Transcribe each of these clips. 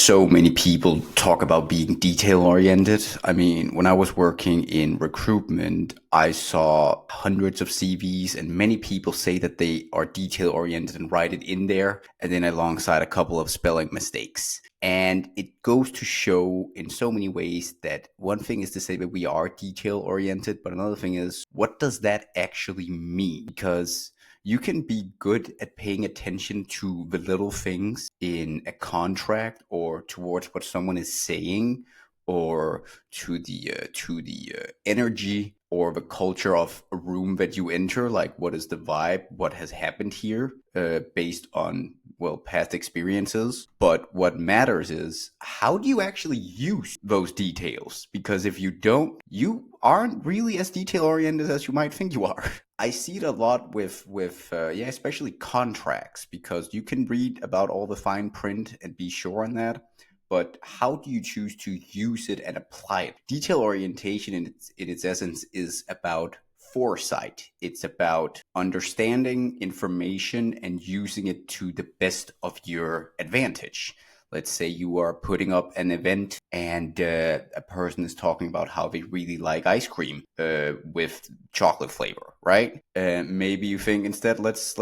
So many people talk about being detail oriented. I mean, when I was working in recruitment, I saw hundreds of CVs, and many people say that they are detail oriented and write it in there, and then alongside a couple of spelling mistakes. And it goes to show in so many ways that one thing is to say that we are detail oriented, but another thing is, what does that actually mean? Because you can be good at paying attention to the little things in a contract or towards what someone is saying, or to the energy or the culture of a room that you enter. Like, what is the vibe, what has happened here, based on, well, past experiences. But what matters is, how do you actually use those details? Because if you don't, you aren't really as detail oriented as you might think you are. I see it a lot with yeah, especially contracts, because you can read about all the fine print and be sure on that, but how do you choose to use it and apply it? Detail orientation in its essence is about foresight. It's about understanding information and using it to the best of your advantage. Let's say you are putting up an event, and a person is talking about how they really like ice cream with chocolate flavor, right? Maybe you think instead, let's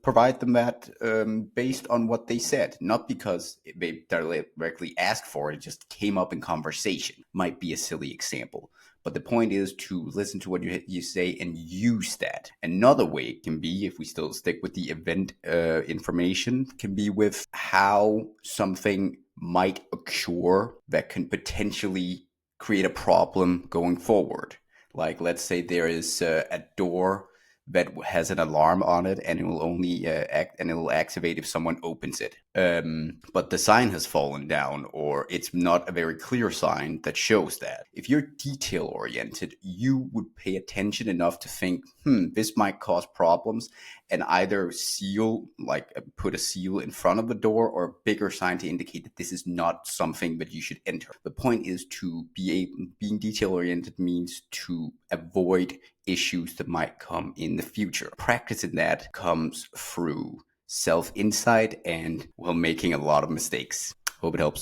provide them that, based on what they said, not because they directly asked for it. It just came up in conversation. Might be a silly example. But the point is to listen to what you say and use that. Another way it can be, if we still stick with the event information, can be with how something might occur that can potentially create a problem going forward. Like, let's say there is a door that has an alarm on it, and it will only it will activate if someone opens it. But the sign has fallen down, or it's not a very clear sign that shows that. If you're detail oriented, you would pay attention enough to think, this might cause problems, and either put a seal in front of the door, or a bigger sign to indicate that this is not something that you should enter. The point is to being detail oriented means to avoid issues that might come in the future. Practicing that comes through self insight and, well, making a lot of mistakes. Hope it helps.